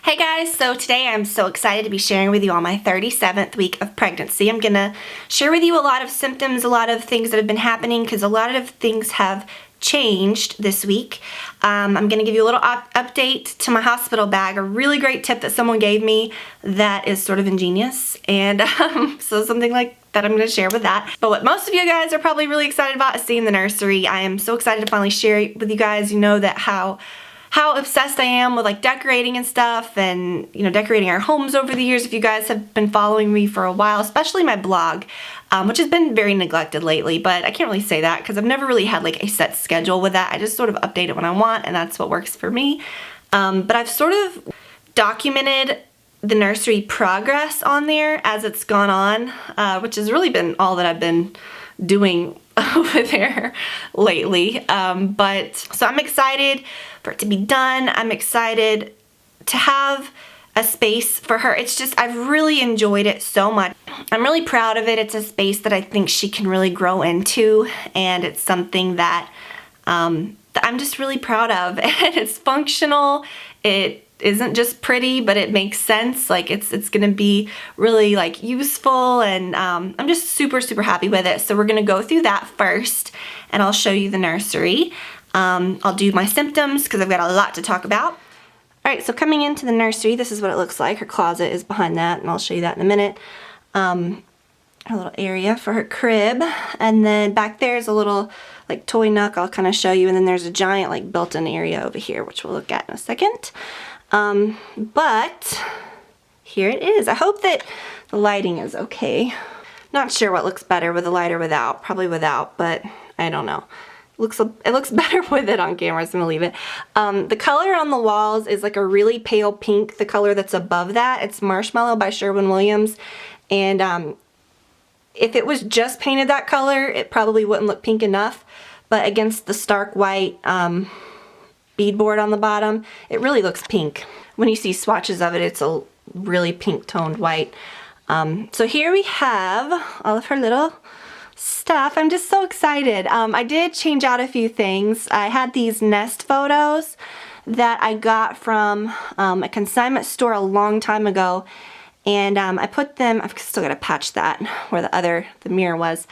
Hey guys, so today I'm so excited to be sharing with you on my 37th week of pregnancy. I'm gonna share with you a lot of symptoms, a lot of things that have been happening because a lot of things have changed this week. I'm gonna give you a little update to my hospital bag, a really great tip that someone gave me that is sort of ingenious, and so something like that I'm gonna share with that. But what most of you guys are probably really excited about is seeing the nursery. I am so excited to finally share it with you guys. You know that how obsessed I am with like decorating and stuff, and you know, decorating our homes over the years. If you guys have been following me for a while, especially my blog, which has been very neglected lately, but I can't really say that because I've never really had like a set schedule with that. I just sort of update it when I want, and that's what works for me. But I've sort of documented the nursery progress on there as it's gone on, which has really been all that I've been doing over there lately. But so I'm excited for it to be done. I'm excited to have a space for her. It's just, I've really enjoyed it so much. I'm really proud of it. It's a space that I think she can really grow into, and it's something that I'm just really proud of. And it's functional. It isn't just pretty, but it makes sense. Like it's gonna be really like useful, and I'm just super happy with it. So we're gonna go through that first, and I'll show you the nursery. I'll do my symptoms because I've got a lot to talk about. Alright, so coming into the nursery, this is what it looks like. Her closet is behind that, and I'll show you that in a minute. Her little area for her crib, and then back there is a little like toy nook I'll kind of show you, and then there's a giant like built-in area over here, which we'll look at in a second. But here it is. I hope that the lighting is okay. Not sure what looks better with the light or without. Probably without, but I don't know. It looks better with it on camera, so I'm gonna leave it. The color on the walls is like a really pale pink. The color that's above that, it's Marshmallow by Sherwin-Williams. And if it was just painted that color, it probably wouldn't look pink enough. But against the stark white beadboard on the bottom, it really looks pink. When you see swatches of it, it's a really pink toned white. So here we have all of her little stuff. I'm just so excited. I did change out a few things. I had these nest photos that I got from a consignment store a long time ago, and I put them, I've still got to patch that where the mirror was.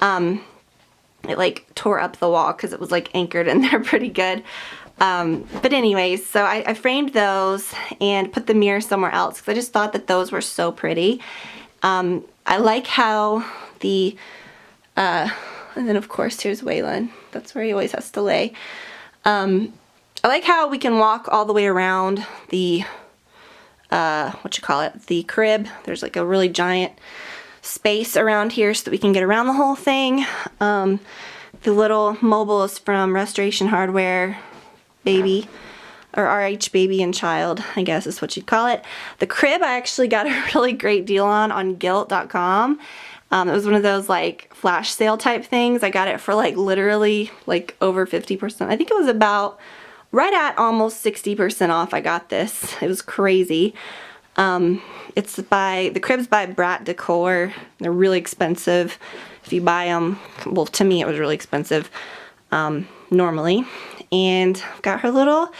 It like tore up the wall because it was like anchored in there pretty good. But anyways, so I framed those and put the mirror somewhere else because I just thought that those were so pretty. I like how and then of course here's Waylon. That's where he always has to lay. I like how we can walk all the way around the, the crib. There's like a really giant space around here so that we can get around the whole thing. The little mobile is from Restoration Hardware Baby, or RH Baby and Child, I guess is what you'd call it. The crib I actually got a really great deal on Gilt.com. It was one of those like flash sale type things. I got it for like literally like over 50%. I think it was about right at almost 60% off. I got this. It was crazy. The crib's by Brat Decor. They're really expensive if you buy them. Well, to me it was really expensive normally. And I've got her little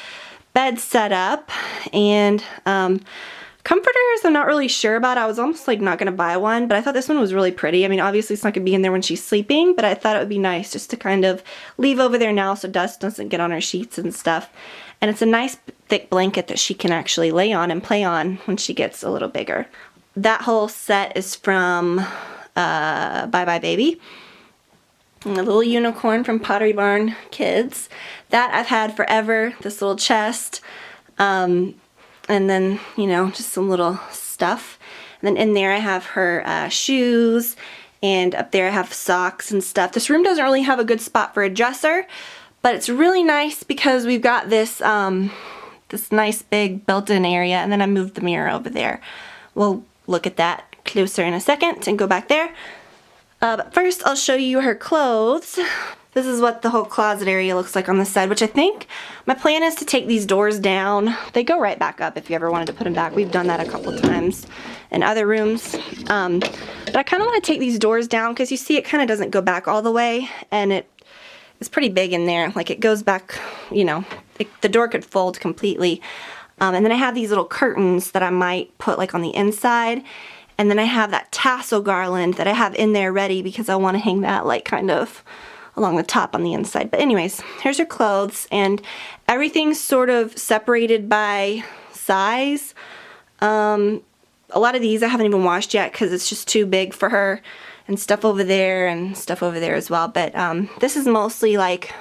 bed set up, and comforters I'm not really sure about. I was almost like not gonna buy one, but I thought this one was really pretty. I mean, obviously it's not gonna be in there when she's sleeping, but I thought it would be nice just to kind of leave over there now so dust doesn't get on her sheets and stuff. And it's a nice thick blanket that she can actually lay on and play on when she gets a little bigger. That whole set is from Bye Bye Baby. And a little unicorn from Pottery Barn Kids. That I've had forever, this little chest. And then, you know, just some little stuff. And then in there I have her shoes, and up there I have socks and stuff. This room doesn't really have a good spot for a dresser, but it's really nice because we've got this this nice big built-in area, and then I moved the mirror over there. We'll look at that closer in a second and go back there. But first I'll show you her clothes. This is what the whole closet area looks like on this side, which I think my plan is to take these doors down. They go right back up if you ever wanted to put them back. We've done that a couple times in other rooms. But I kind of want to take these doors down because you see it kind of doesn't go back all the way, and it is pretty big in there. Like it goes back, you know, the door could fold completely. And then I have these little curtains that I might put like on the inside. And then I have that tassel garland that I have in there ready because I want to hang that like kind of along the top on the inside. But anyways, here's her clothes, and everything's sort of separated by size. A lot of these I haven't even washed yet because it's just too big for her, and stuff over there and stuff over there as well. But this is mostly like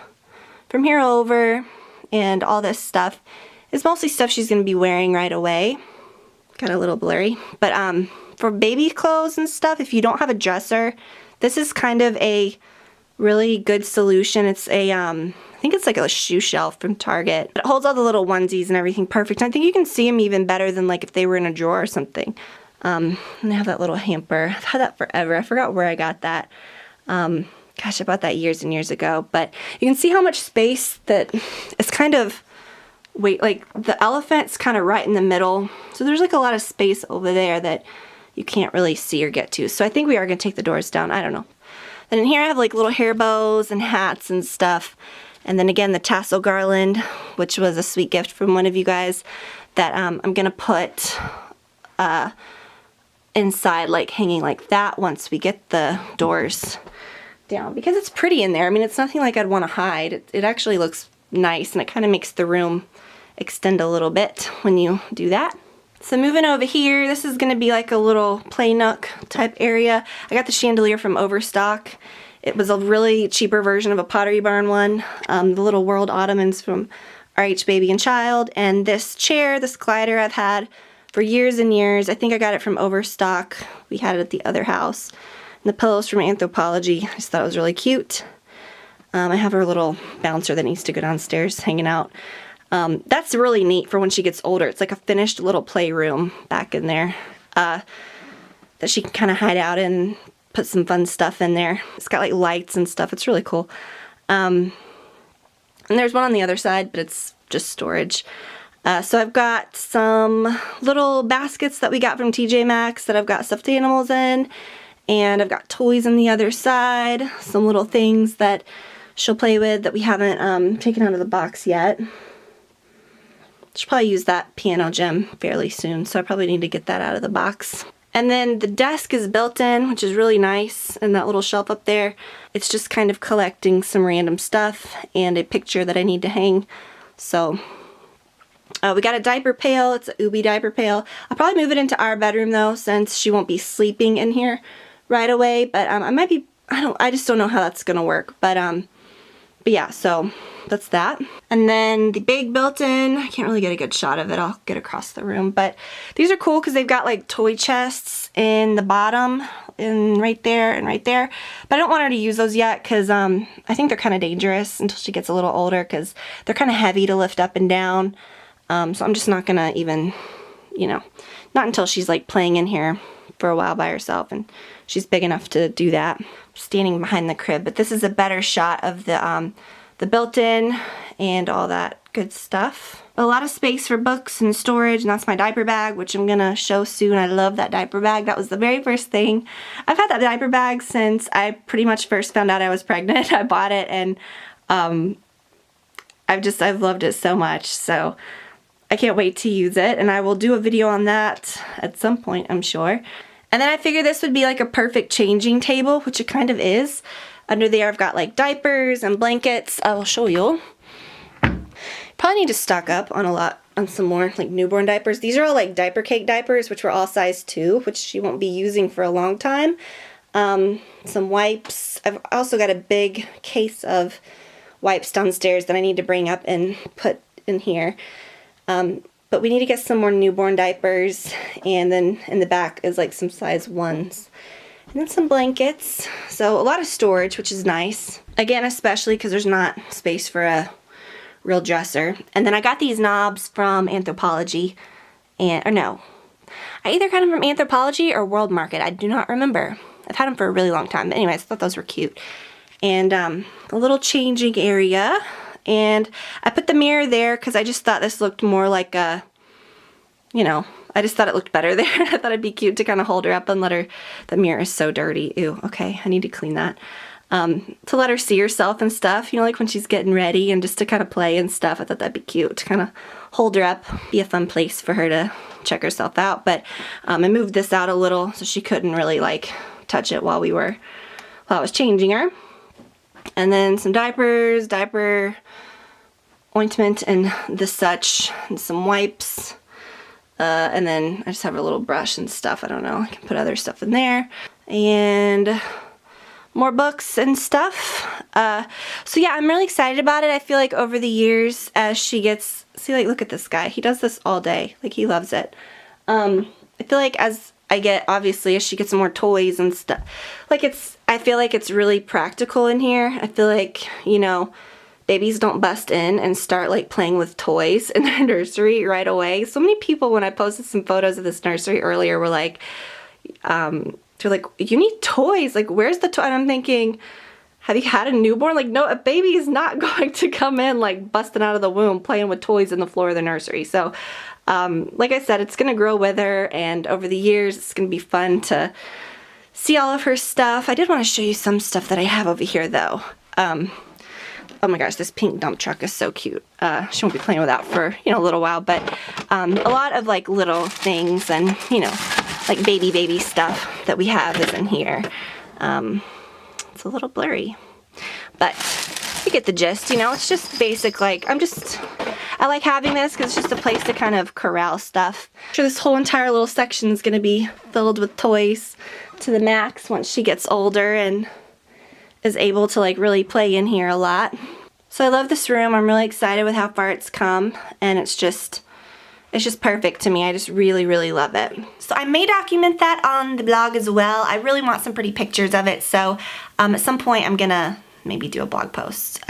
from here over, and all this stuff is mostly stuff she's going to be wearing right away. Got a little blurry. But for baby clothes and stuff, if you don't have a dresser, this is kind of a really good solution. It's a, I think it's like a shoe shelf from Target. It holds all the little onesies and everything perfect. I think you can see them even better than like if they were in a drawer or something. And I have that little hamper. I've had that forever. I forgot where I got that. Gosh, I bought that years and years ago. But you can see how much space that it's kind of, like the elephant's kind of right in the middle. So there's like a lot of space over there that you can't really see or get to. So I think we are going to take the doors down. I don't know. And in here I have like little hair bows and hats and stuff. And then again, the tassel garland, which was a sweet gift from one of you guys, that I'm going to put inside, like hanging like that once we get the doors down. Because it's pretty in there. I mean, it's nothing like I'd want to hide. It actually looks nice, and it kind of makes the room extend a little bit when you do that. So moving over here, this is going to be like a little play nook type area. I got the chandelier from Overstock. It was a really cheaper version of a Pottery Barn one. The little world ottomans from RH Baby and Child. And this chair, this glider I've had for years and years. I think I got it from Overstock. We had it at the other house. And the pillows from Anthropologie. I just thought it was really cute. I have her little bouncer that needs to go downstairs hanging out. That's really neat for when she gets older. It's like a finished little playroom back in there that she can kind of hide out in, put some fun stuff in there. It's got like lights and stuff. It's really cool. And there's one on the other side, but it's just storage. So I've got some little baskets that we got from TJ Maxx that I've got stuffed animals in. And I've got toys on the other side. Some little things that she'll play with that we haven't taken out of the box yet. She'll probably use that piano gem fairly soon, so I probably need to get that out of the box. And then the desk is built in, which is really nice, and that little shelf up there. It's just kind of collecting some random stuff and a picture that I need to hang. So we got a diaper pail. It's a Ubi diaper pail. I'll probably move it into our bedroom though, since she won't be sleeping in here right away. But I might be, I just don't know how that's gonna work. But yeah, so that's that. And then the big built-in, I can't really get a good shot of it. I'll get across the room. But these are cool because they've got like toy chests in the bottom and right there and right there. But I don't want her to use those yet because I think they're kind of dangerous until she gets a little older because they're kind of heavy to lift up and down. So I'm just not gonna even, you know, not until she's like playing in here for a while by herself and she's big enough to do that. I'm standing behind the crib, but this is a better shot of the built-in and all that good stuff. A lot of space for books and storage, and that's my diaper bag, which I'm gonna show soon. I love that diaper bag. That was the very first thing. I've had that diaper bag since I pretty much first found out I was pregnant. I bought it, and I've loved it so much. So I can't wait to use it, and I will do a video on that at some point, I'm sure. And then I figured this would be like a perfect changing table, which it kind of is. Under there I've got like diapers and blankets. I will show you. Probably need to stock up on some more like newborn diapers. These are all like diaper cake diapers, which were all size 2, which she won't be using for a long time. Some wipes. I've also got a big case of wipes downstairs that I need to bring up and put in here. But we need to get some more newborn diapers, and then in the back is like some size 1s. And then some blankets. So a lot of storage, which is nice. Again, especially because there's not space for a real dresser. And then I got these knobs from Anthropologie. Or no. I either got them from Anthropologie or World Market. I do not remember. I've had them for a really long time. But anyways, I thought those were cute. And a little changing area. And I put the mirror there because I just thought this looked more like a, you know, I just thought it looked better there. I thought it'd be cute to kind of hold her up and let her, the mirror is so dirty. Ew, okay, I need to clean that. to let her see herself and stuff, you know, like when she's getting ready and just to kind of play and stuff. I thought that'd be cute to kind of hold her up, be a fun place for her to check herself out. But I moved this out a little so she couldn't really like touch it while I was changing her. And then some diapers, diaper ointment and the such, and some wipes. And then I just have a little brush and stuff. I don't know, I can put other stuff in there. And more books and stuff. So yeah, I'm really excited about it. I feel like over the years as she gets, see, like, look at this guy. He does this all day. Like, he loves it. I feel like as I get, obviously, as she gets more toys and stuff, like, I feel like it's really practical in here. I feel like, you know, babies don't bust in and start like playing with toys in their nursery right away. So many people, when I posted some photos of this nursery earlier, were like, they're like, you need toys, like, where's the toy? And I'm thinking, have you had a newborn? Like, no, a baby is not going to come in like busting out of the womb playing with toys in the floor of the nursery. So like I said, it's gonna grow with her, and over the years it's gonna be fun to see all of her stuff. I did want to show you some stuff that I have over here though. Oh my gosh, this pink dump truck is so cute. She won't be playing with that for, you know, a little while, but a lot of like little things and, you know, like baby stuff that we have is in here. It's a little blurry, but you get the gist, you know. It's just basic, like, I like having this because it's just a place to kind of corral stuff. Sure, this whole entire little section is going to be filled with toys to the max once she gets older and is able to like really play in here a lot. So I love this room. I'm really excited with how far it's come, and it's just perfect to me. I just really love it. So I may document that on the blog as well. I really want some pretty pictures of it, so at some point I'm gonna maybe do a blog post. If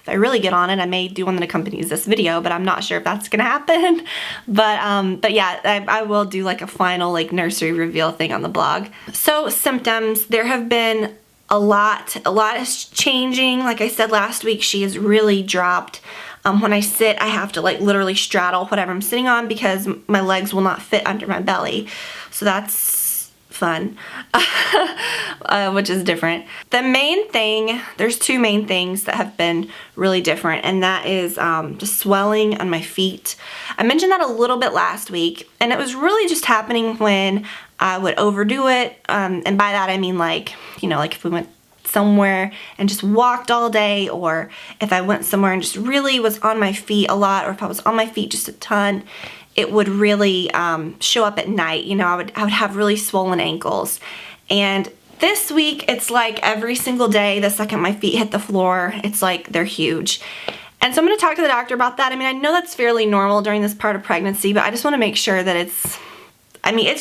I really get on it, I may do one that accompanies this video, but I'm not sure if that's gonna happen. But yeah, I will do like a final like nursery reveal thing on the blog. So symptoms, there have been a lot is changing. Like I said last week, she has really dropped. When I sit, I have to like literally straddle whatever I'm sitting on because my legs will not fit under my belly. So that's fun, which is different. The main thing, there's two main things that have been really different, and that is just swelling on my feet. I mentioned that a little bit last week, and it was really just happening when I would overdo it, and by that I mean like, you know, like if we went somewhere and just walked all day, or if I went somewhere and just really was on my feet a lot, or if I was on my feet just a ton, it would really show up at night. You know, I would have really swollen ankles. And this week, it's like every single day, the second my feet hit the floor, it's like they're huge. And so I'm going to talk to the doctor about that. I mean, I know that's fairly normal during this part of pregnancy, but I just want to make sure that it's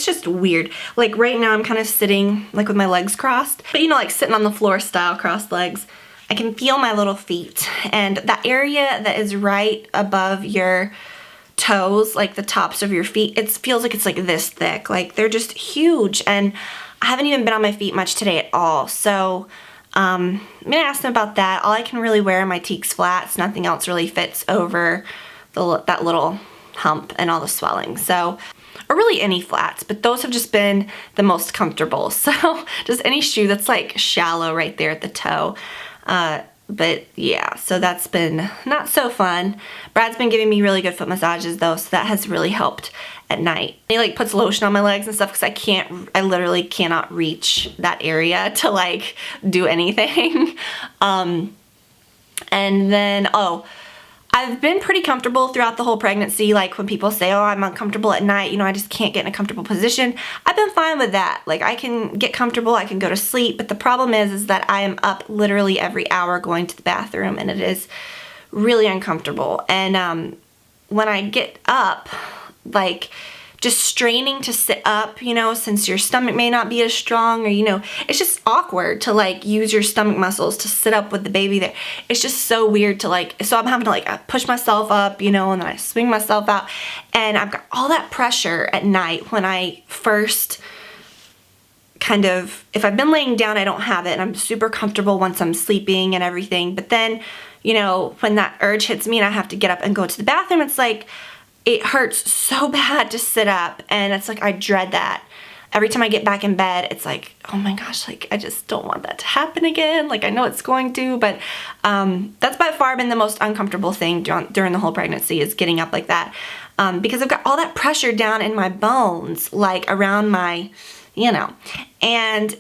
just weird. Like right now I'm kind of sitting like with my legs crossed, but you know, like sitting on the floor style, crossed legs. I can feel my little feet, and that area that is right above your toes, like the tops of your feet, it feels like it's like this thick. Like they're just huge, and I haven't even been on my feet much today at all. So I'm gonna ask them about that. All I can really wear are my Teeks flats. Nothing else really fits over that little hump and all the swelling. So, or really any flats, but those have just been the most comfortable. So just any shoe that's like shallow right there at the toe. But yeah, so that's been not so fun. Brad's been giving me really good foot massages though, so that has really helped at night. He like puts lotion on my legs and stuff because I literally cannot reach that area to like do anything. And then, I've been pretty comfortable throughout the whole pregnancy. Like when people say, oh, I'm uncomfortable at night, you know, I just can't get in a comfortable position. I've been fine with that. Like I can get comfortable, I can go to sleep, but the problem is that I am up literally every hour going to the bathroom, and it is really uncomfortable. And when I get up, like just straining to sit up, you know, since your stomach may not be as strong, or, you know, it's just awkward to like use your stomach muscles to sit up with the baby there. It's just so weird to like, so I'm having to like push myself up, you know, and then I swing myself out, and I've got all that pressure at night when I first kind of, if I've been laying down, I don't have it, and I'm super comfortable once I'm sleeping and everything. But then, you know, when that urge hits me and I have to get up and go to the bathroom, it's like, it hurts so bad to sit up, and it's like I dread that. every time I get back in bed, it's like, oh my gosh, like I just don't want that to happen again. Like I know it's going to, but that's by far been the most uncomfortable thing during the whole pregnancy, is getting up like that. Because I've got all that pressure down in my bones, like around my, and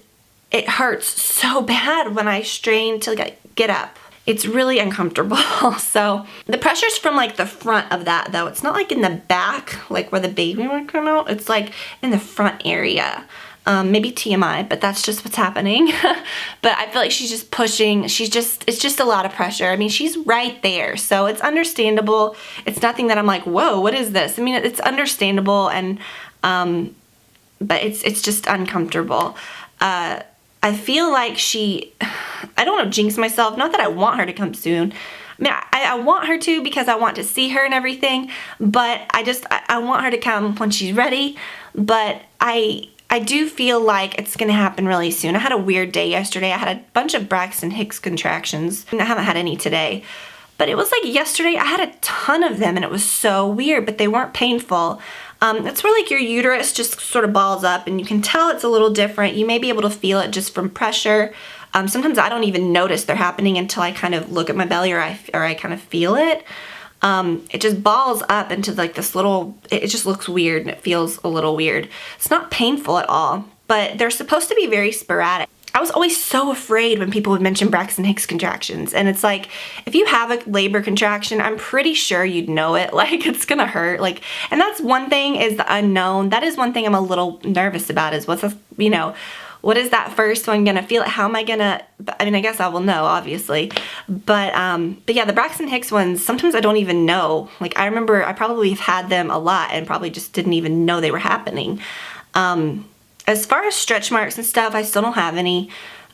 it hurts so bad when I strain to get up. It's really uncomfortable. So the pressure's from like the front of that though. It's not like in the back, like where the baby would come out. It's like in the front area. Maybe TMI, but that's just what's happening. But I feel like she's just pushing. It's just a lot of pressure. I mean, she's right there, so it's understandable. It's nothing that I'm like, whoa, what is this? I mean, it's understandable, and but it's just uncomfortable. I feel like I don't want to jinx myself. Not that I want her to come soon. I mean, I want her to, because I want to see her and everything, but I want her to come when she's ready. But I do feel like it's going to happen really soon. I had a weird day yesterday. I had a bunch of Braxton Hicks contractions, and I haven't had any today. But it was like yesterday, I had a ton of them, and it was so weird, but they weren't painful. It's where like your uterus just sort of balls up, and you can tell it's a little different. You may be able to feel it just from pressure. Sometimes I don't even notice they're happening until I kind of look at my belly, or I kind of feel it. It just balls up into like this little, it just looks weird, and it feels a little weird. It's not painful at all, but they're supposed to be very sporadic. I was always so afraid when people would mention Braxton Hicks contractions, and it's like, if you have a labor contraction, I'm pretty sure you'd know it. Like, it's gonna hurt. Like, and that's one thing, is the unknown. That is one thing I'm a little nervous about, is what is that first one gonna feel? How am I gonna, I mean, I guess I will know, obviously. But yeah, the Braxton Hicks ones, sometimes I don't even know. Like, I remember I probably have had them a lot and probably just didn't even know they were happening. As far as stretch marks and stuff, I still don't have any.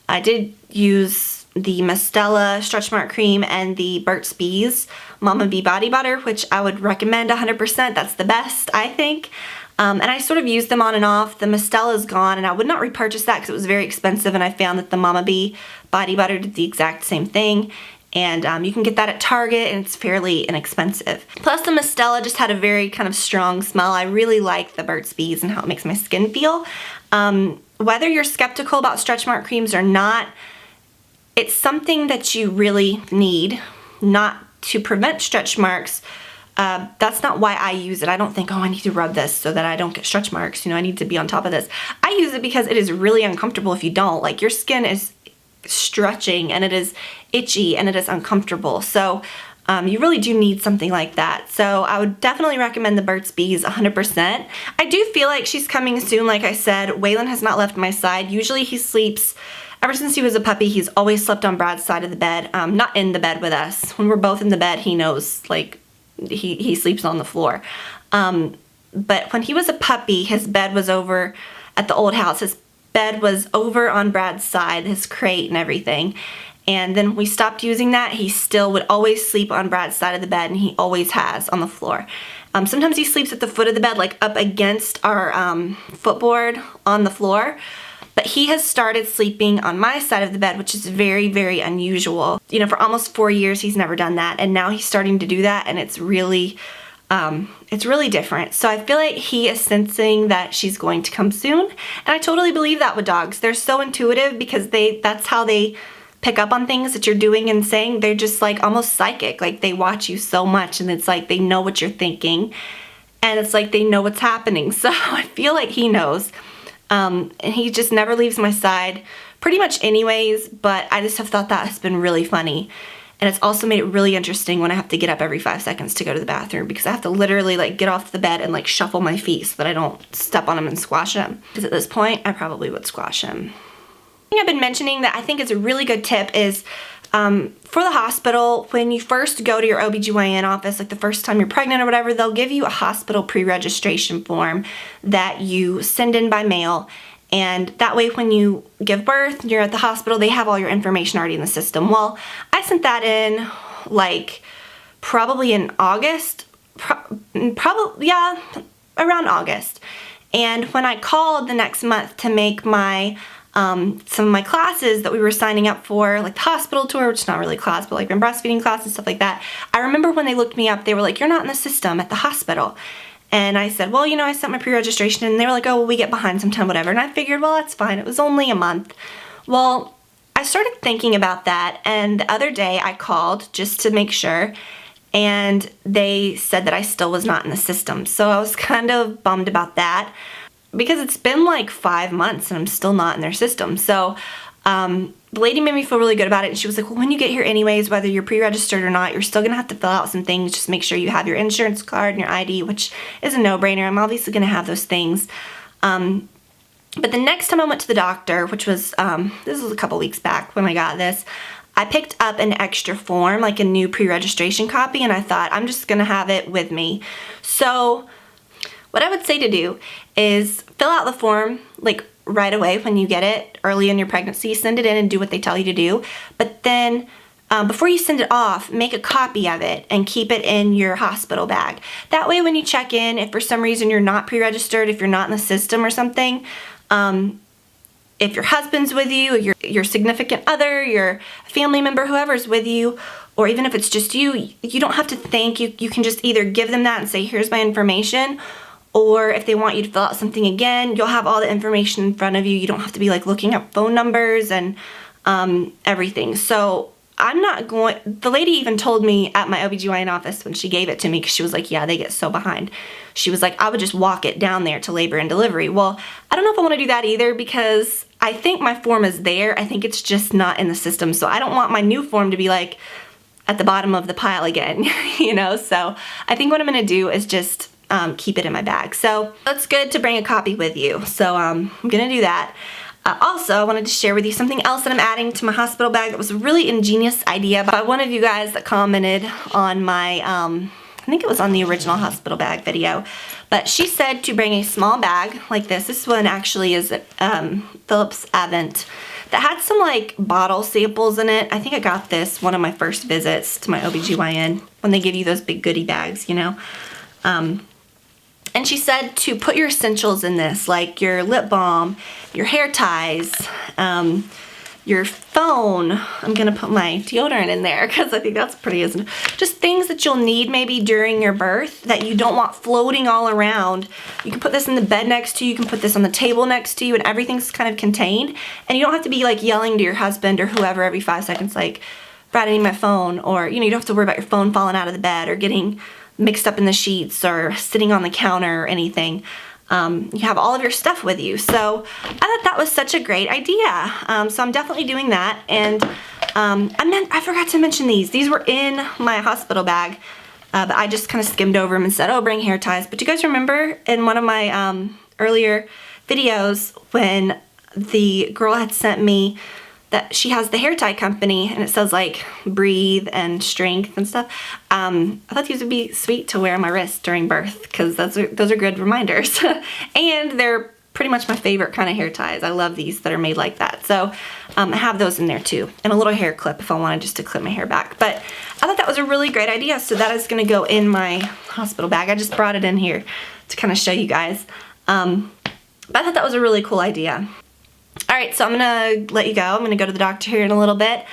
I did use the Mistela stretch mark cream and the Burt's Bees Mama Bee body butter, which I would recommend 100%. That's the best, I think. And I sort of used them on and off. The Mistela's gone, and I would not repurchase that because it was very expensive, and I found that the Mama Bee body butter did the exact same thing. And you can get that at Target, and it's fairly inexpensive. Plus, the Mistela just had a very kind of strong smell. I really like the Burt's Bees and how it makes my skin feel. Whether you're skeptical about stretch mark creams or not, it's something that you really need, not to prevent stretch marks. That's not why I use it. I don't think, oh, I need to rub this so that I don't get stretch marks. I need to be on top of this. I use it because it is really uncomfortable if you don't. Like, your skin is stretching, and it is itchy, and it is uncomfortable. So you really do need something like that. So I would definitely recommend the Burt's Bees 100%. I do feel like she's coming soon. Like I said, Waylon has not left my side. Usually he sleeps, ever since he was a puppy, he's always slept on Brad's side of the bed, not in the bed with us. When we're both in the bed, he knows, like, he sleeps on the floor. But when he was a puppy, his bed was over at the old house. His bed was over on Brad's side, his crate and everything. And then we stopped using that. He still would always sleep on Brad's side of the bed, and he always has on the floor. Sometimes he sleeps at the foot of the bed, like up against our footboard on the floor. But he has started sleeping on my side of the bed, which is very, very unusual. For almost 4 years, he's never done that. And now he's starting to do that, and it's really different. So I feel like he is sensing that she's going to come soon. And I totally believe that with dogs. They're so intuitive, because that's how they pick up on things that you're doing and saying. They're just like almost psychic. Like, they watch you so much, and it's like they know what you're thinking, and it's like they know what's happening. So I feel like he knows. And he just never leaves my side pretty much anyways, but I just have thought that has been really funny. And it's also made it really interesting when I have to get up every 5 seconds to go to the bathroom, because I have to literally like get off the bed and like shuffle my feet so that I don't step on them and squash them. Because at this point, I probably would squash him. I've been mentioning that I think is a really good tip is for the hospital, when you first go to your OBGYN office, like the first time you're pregnant or whatever, they'll give you a hospital pre-registration form that you send in by mail. And that way, when you give birth, you're at the hospital, they have all your information already in the system. Well, I sent that in like probably in August, yeah, around August. And when I called the next month to make my some of my classes that we were signing up for, like the hospital tour, which is not really a class, but like my breastfeeding class and stuff like that, I remember when they looked me up, they were like, you're not in the system at the hospital. And I said, well, you know, I sent my pre-registration, and they were like, oh, well, we get behind sometime, whatever. And I figured, well, that's fine. It was only a month. Well, I started thinking about that, and the other day I called just to make sure, and they said that I still was not in the system. So I was kind of bummed about that because it's been like 5 months and I'm still not in their system. So the lady made me feel really good about it, and she was like, well, when you get here anyways, whether you're pre-registered or not, you're still gonna have to fill out some things. Just make sure you have your insurance card and your ID, which is a no-brainer. I'm obviously gonna have those things. But the next time I went to the doctor, which was, this was a couple weeks back when I got this, I picked up an extra form, like a new pre-registration copy, and I thought, I'm just gonna have it with me. So what I would say to do is fill out the form, like right away when you get it, early in your pregnancy, send it in and do what they tell you to do. But then before you send it off, make a copy of it and keep it in your hospital bag. That way when you check in, if for some reason you're not pre-registered, if you're not in the system or something, if your husband's with you, your significant other, your family member, whoever's with you, or even if it's just you, you don't have to think. You can just either give them that and say, here's my information, or if they want you to fill out something again, you'll have all the information in front of you. You don't have to be like looking up phone numbers and everything. So I'm not going, the lady even told me at my OBGYN office when she gave it to me, because she was like, yeah, they get so behind. She was like, I would just walk it down there to labor and delivery. Well, I don't know if I want to do that either, because I think my form is there. I think it's just not in the system. So I don't want my new form to be like at the bottom of the pile again, you know? So I think what I'm going to do is just keep it in my bag. So that's good to bring a copy with you. So I'm going to do that. Also, I wanted to share with you something else that I'm adding to my hospital bag that was a really ingenious idea by one of you guys that commented on my, I think it was on the original hospital bag video, but she said to bring a small bag like this. This one actually is Philips Avent that had some like bottle samples in it. I think I got this one of my first visits to my OBGYN when they give you those big goodie bags, you know. And she said to put your essentials in this, like your lip balm, your hair ties, your phone. I'm gonna put my deodorant in there because I think that's pretty, isn't it? Just things that you'll need maybe during your birth that you don't want floating all around. You can put this in the bed next to you, you can put this on the table next to you, and everything's kind of contained. And you don't have to be like yelling to your husband or whoever every 5 seconds, like, Brad, I need my phone, or, you know, you don't have to worry about your phone falling out of the bed or getting mixed up in the sheets or sitting on the counter or anything. You have all of your stuff with you. So I thought that was such a great idea. So I'm definitely doing that. And I forgot to mention these. These were in my hospital bag, but I just kind of skimmed over them and said, oh, bring hair ties. But do you guys remember in one of my earlier videos when the girl had sent me that she has the hair tie company and it says like breathe and strength and stuff. I thought these would be sweet to wear on my wrist during birth because those are good reminders. And they're pretty much my favorite kind of hair ties. I love these that are made like that. So I have those in there too. And a little hair clip if I wanted just to clip my hair back. But I thought that was a really great idea. So that is gonna go in my hospital bag. I just brought it in here to kind of show you guys. But I thought that was a really cool idea. All right, so I'm gonna let you go. I'm gonna go to the doctor here in a little bit.